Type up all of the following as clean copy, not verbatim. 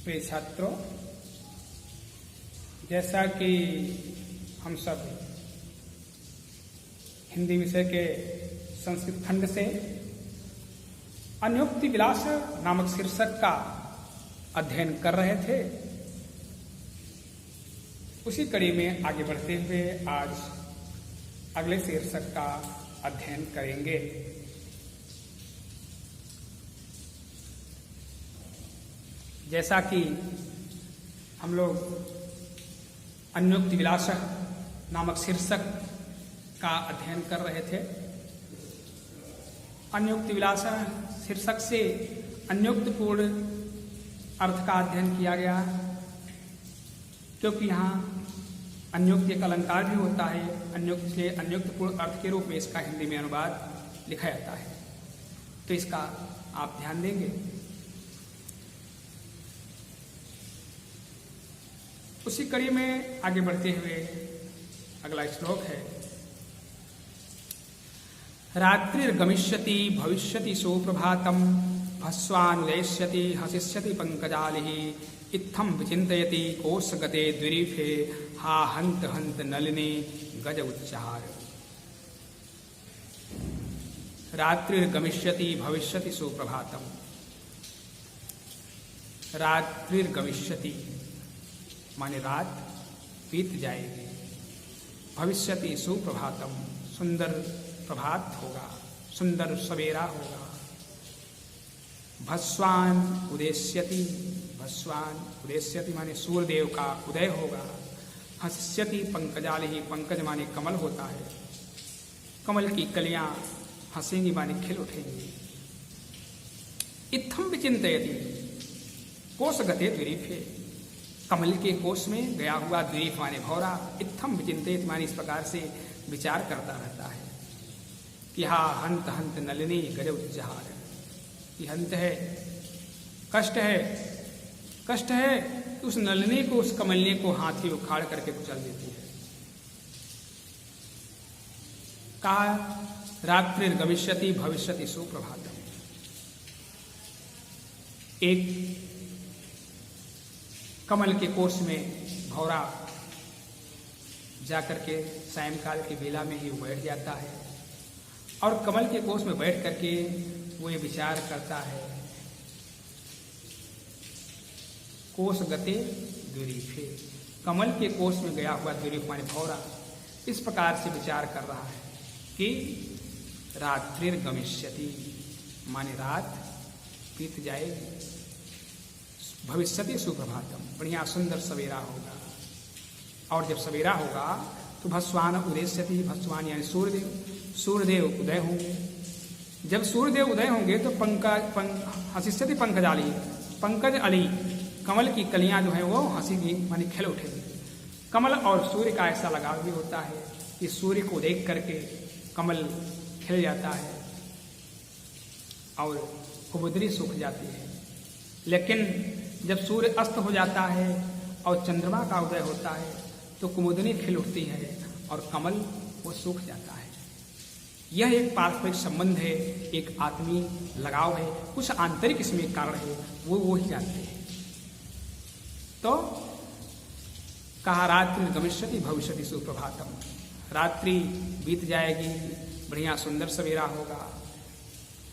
प्रिय छात्रों, जैसा कि हम सब हिंदी विषय के संस्कृत खंड से अन्योक्ति विलास नामक शीर्षक का अध्ययन कर रहे थे, उसी कड़ी में आगे बढ़ते हुए आज अगले शीर्षक का अध्ययन करेंगे। जैसा कि हम लोग अन्योक्ति विलास नामक शीर्षक का अध्ययन कर रहे थे, अन्योक्ति विलास शीर्षक से अन्योक्तपूर्ण अर्थ का अध्ययन किया गया, क्योंकि यहाँ अन्योक्ति एक अलंकार भी होता है। अन्योक्ति से अन्योक्तपूर्ण अर्थ के रूप में इसका हिंदी में अनुवाद लिखा जाता है, तो इसका आप ध्यान देंगे। उसी कड़ी में आगे बढ़ते हुए अगला श्लोक है। रात्रिर्गमिष्यति भविष्यति सुप्रभातम् भस्वानुदयिष्यति हसिष्यति पंकजालिः इत्थं विचिन्तयति कोशगते द्विरीफे हा हन्त हन्त नलिनी गज उच्चार। रात्रिर्गमिष्यति भविष्यति सुप्रभातम्। रात्रिर्गमिष्यति माने रात बीत जाएगी, भविष्यति सुप्रभातम सुंदर प्रभात होगा, सुंदर सवेरा होगा। भस्वान उदेष्यति, भस्वान उदेष्यति माने सूर्यदेव का उदय होगा। हंस्यति पंकजालिः, पंकज माने कमल होता है, कमल की कलियां हंसेंगी माने खिल उठेंगी। इत्थम विचिन्तयति कोशगते द्विरीफे, कमल के कोश में गया हुआ द्वीप माने भौरा। इत्थम विचिंतित माने इस प्रकार से विचार करता रहता है कि हा हंत हंत नलिनी गज उच्चार, कि हंत है, कष्ट है, कष्ट है। उस नलिनी को, उस कमलनी को हाथी उखाड़ करके कुचल देती है। कहा रात्रिर्गमिष्यति भविष्यति सुप्रभातम्। एक कमल के कोष में भौरा जाकर के सायंकाल की बेला में ही बैठ जाता है और कमल के कोष में बैठ करके वो ये विचार करता है, कोष गते द्विरीफे, कमल के कोष में गया हुआ द्विरीफ माने भौरा इस प्रकार से विचार कर रहा है कि रात्रिर्गमिष्यति माने रात बीत जाएगी, भविष्यति सुप्रभातम बढ़िया सुंदर सवेरा होगा। और जब सवेरा होगा तो भस्वान उदेष्यति, भस्वान यानी सूर्यदेव, सूर्यदेव उदय होंगे। जब सूर्यदेव उदय होंगे तो हसिष्यति पंकजाली, पंकज अली कमल की कलियां जो है वो हंसीगी मानी खिल उठेगी। कमल और सूर्य का ऐसा लगाव भी होता है कि सूर्य को देख करके कमल खिल जाता है और कुमुदनी सूख जाती है। लेकिन जब सूर्य अस्त हो जाता है और चंद्रमा का उदय होता है तो कुमुदनी खिल उठती है और कमल वो सूख जाता है। यह एक पारस्परिक संबंध है, एक आत्मीय लगाव है, कुछ आंतरिक इसमें कारण है, वो ही जानते हैं। तो कहा रात्रि गमिष्यति भविष्यति सुप्रभातम, रात्रि बीत जाएगी, बढ़िया सुंदर सवेरा होगा।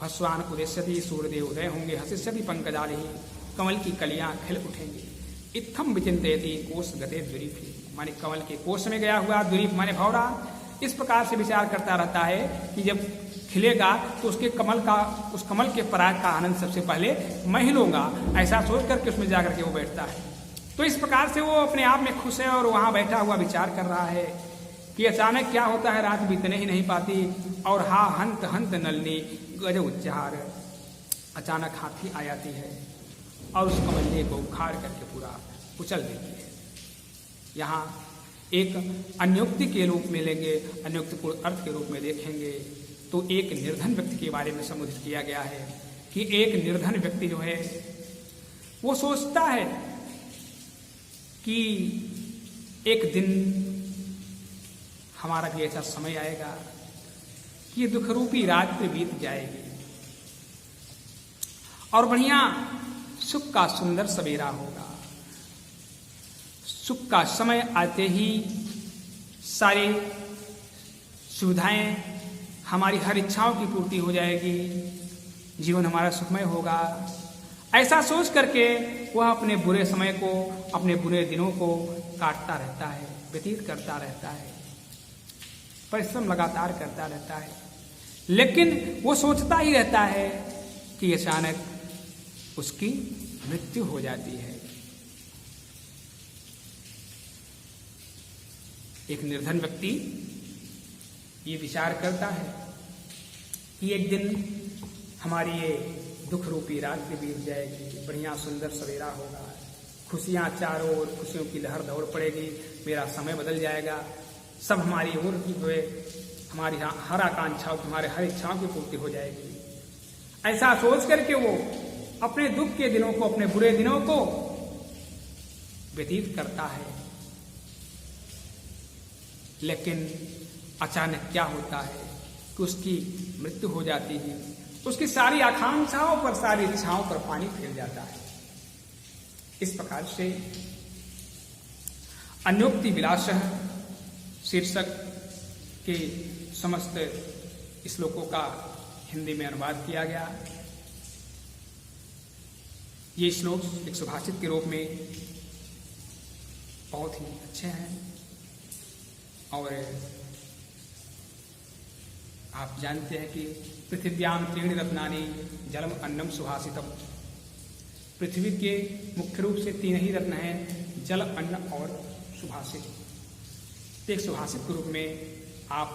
भस्वान उदेष्यति, सूर्यदेव उदय होंगे। हसिष्यति पंकजालिः, कमल की कलियां खिल उठेंगी। इत्थम विचिन्तयति कोश गते द्विरीफे माने कमल के कोश में गया हुआ द्विरीफ माने भौरा इस प्रकार से विचार करता रहता है कि जब खिलेगा तो उसके कमल का, उस कमल के पराग का आनंद सबसे पहले मैं ही लूंगा, ऐसा सोच करके उसमें जाकर के वो बैठता है। तो इस प्रकार से वो अपने आप में खुश है और वहां बैठा हुआ विचार कर रहा है कि अचानक क्या होता है, रात बीतने ही नहीं पाती और हा हंत हंत नलिनी गज उच्चार, अचानक हाथी आ जाती है और उस कमलनी को उखाड़ करके पूरा कुचल देती है। यहाँ एक अन्योक्ति के रूप में लेंगे, अन्योक्तिपूर्ण अर्थ के रूप में देखेंगे तो एक निर्धन व्यक्ति के बारे में संबोधित किया गया है कि एक निर्धन व्यक्ति जो है वो सोचता है कि एक दिन हमारा भी ऐसा समय आएगा कि दुख रूपी रात्रि बीत जाएगी और बढ़िया सुख का सुंदर सवेरा होगा। सुख का समय आते ही सारी सुविधाएं, हमारी हर इच्छाओं की पूर्ति हो जाएगी, जीवन हमारा सुखमय होगा। ऐसा सोच करके वह अपने बुरे समय को, अपने बुरे दिनों को काटता रहता है, व्यतीत करता रहता है, परिश्रम लगातार करता रहता है, लेकिन वो सोचता ही रहता है कि अचानक उसकी मृत्यु हो जाती है। एक निर्धन व्यक्ति ये विचार करता है कि एक दिन हमारी ये दुख रूपी रात बीत जाएगी, बढ़िया सुंदर सवेरा होगा, खुशियां चारों ओर, खुशियों की लहर दौड़ पड़ेगी, मेरा समय बदल जाएगा, सब हमारी ओर की हुए, हमारी हर आकांक्षाओं, हमारे हर इच्छाओं की पूर्ति हो जाएगी। ऐसा सोच करके वो अपने दुख के दिनों को, अपने बुरे दिनों को व्यतीत करता है। लेकिन अचानक क्या होता है कि उसकी मृत्यु हो जाती है, उसकी सारी आकांक्षाओं पर, सारी इच्छाओं पर पानी फिर जाता है। इस प्रकार से अन्योक्ति विलासः शीर्षक के समस्त श्लोकों का हिंदी में अनुवाद किया गया। ये श्लोक एक सुभाषित के रूप में बहुत ही अच्छे हैं और आप जानते हैं कि पृथिव्याम त्रीणि रत्नानि जलम अन्नम सुभाषितम। पृथ्वी के मुख्य रूप से 3 ही रत्न हैं, जल, अन्न और सुभाषित। एक सुभाषित के रूप में आप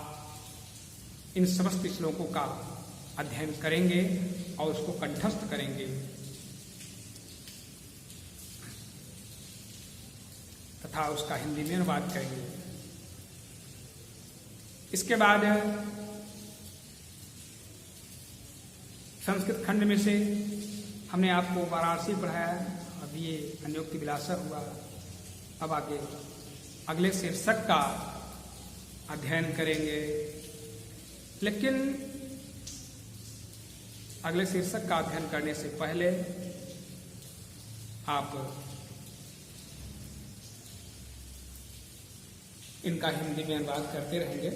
इन समस्त श्लोकों का अध्ययन करेंगे और उसको कंठस्थ करेंगे तथा उसका हिंदी में अनुवाद करेंगे। इसके बाद संस्कृत खंड में से हमने आपको वाराणसी पढ़ाया, अब ये अन्योक्ति विलासः हुआ। अब आगे अगले शीर्षक का अध्ययन करेंगे, लेकिन अगले शीर्षक का अध्ययन करने से पहले आप इनका हिंदी में अनुवाद करते रहेंगे,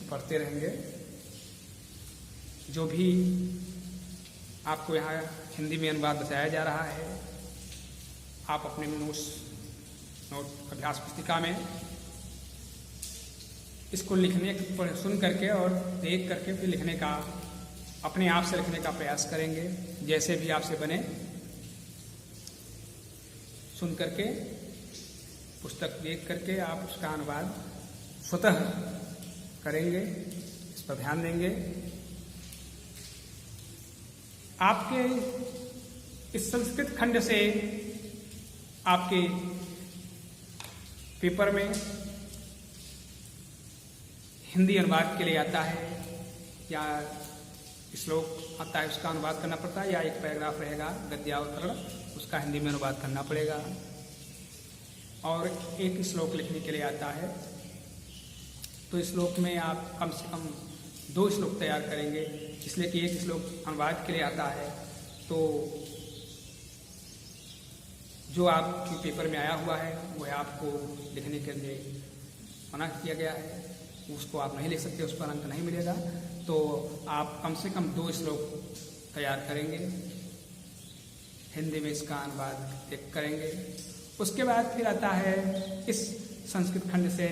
पढ़ते रहेंगे। जो भी आपको यहाँ हिंदी में अनुवाद बताया जा रहा है, आप अपने नोट अभ्यास पुस्तिका में इसको लिखने, सुन करके और देख करके फिर लिखने का, अपने आप से लिखने का प्रयास करेंगे, जैसे भी आपसे बने। सुन करके, पुस्तक देख करके आप उसका अनुवाद स्वतः करेंगे, इस पर ध्यान देंगे। आपके इस संस्कृत खंड से आपके पेपर में हिंदी अनुवाद के लिए आता है, या श्लोक आता है उसका अनुवाद करना पड़ता है, या एक पैराग्राफ रहेगा गद्यावतरण, उसका हिंदी में अनुवाद करना पड़ेगा। और एक श्लोक लिखने के लिए आता है, तो इस श्लोक में आप कम से कम 2 श्लोक तैयार करेंगे, इसलिए कि एक श्लोक अनुवाद के लिए आता है। तो जो आपके पेपर में आया हुआ है वह आपको लिखने के लिए मना किया गया है, उसको आप नहीं लिख सकते, उस पर अंक नहीं मिलेगा। तो आप कम से कम 2 श्लोक तैयार करेंगे, हिंदी में इसका अनुवाद करेंगे। उसके बाद फिर आता है इस संस्कृत खंड से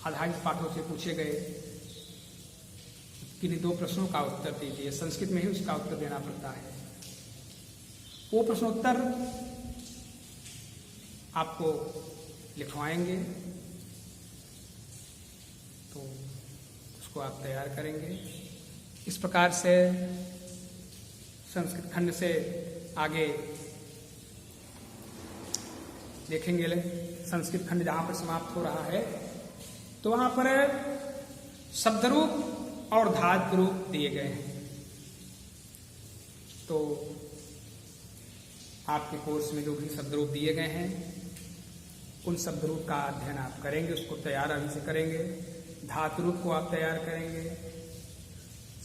आधारित पाठों से पूछे गए किन्हीं 2 प्रश्नों का उत्तर दीजिए। संस्कृत में ही उसका उत्तर देना पड़ता है। वो प्रश्नोत्तर आपको लिखवाएंगे, तो उसको आप तैयार करेंगे। इस प्रकार से संस्कृत खंड से आगे देखेंगे। संस्कृत खंड जहाँ पर समाप्त हो रहा है, तो वहाँ पर शब्दरूप और धातु रूप दिए गए हैं। तो आपके कोर्स में जो भी शब्दरूप दिए गए हैं, उन शब्दरूप का अध्ययन आप करेंगे, उसको तैयार अभी से करेंगे। धातु रूप को आप तैयार करेंगे।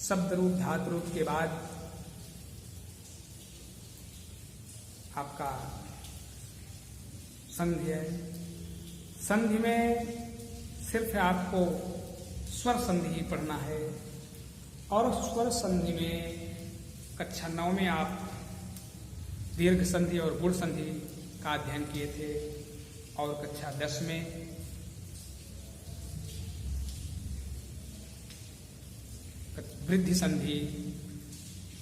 शब्दरूप, धातु रूप के बाद आपका संधि है। संधि में सिर्फ आपको स्वर संधि ही पढ़ना है और स्वर संधि में कक्षा 9 में आप दीर्घ संधि और गुण संधि का अध्ययन किए थे और कक्षा 10 में वृद्धि संधि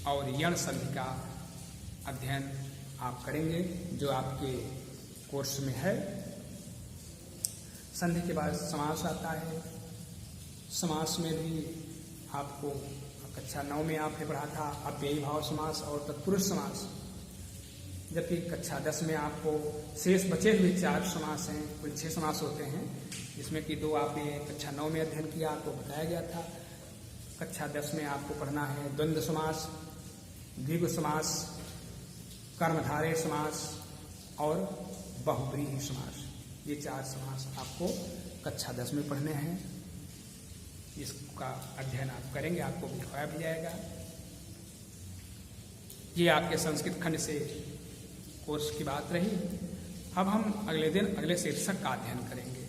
और यण संधि का अध्ययन आप करेंगे जो आपके कोर्स में है। संधि के बाद समास आता है। समास में भी आपको कक्षा 9 में आपने पढ़ा था अव्ययी भाव समास और तत्पुरुष समास, जबकि कक्षा 10 में आपको शेष बचे हुए 4 समास हैं, कुल 6 समास होते हैं, जिसमें कि 2 आपने कक्षा 9 में अध्ययन किया तो बताया गया था। कक्षा 10 में आपको पढ़ना है द्वंद्व समास, द्विगु समास, कर्मधारय समास और बहुब्रीहि समास। ये 4 समास आपको कक्षा 10 में पढ़ने हैं। इसका अध्ययन आप करेंगे, आपको लिखवाया भी जाएगा। ये आपके संस्कृत खंड से कोर्स की बात रही। अब हम अगले दिन अगले शीर्षक का अध्ययन करेंगे।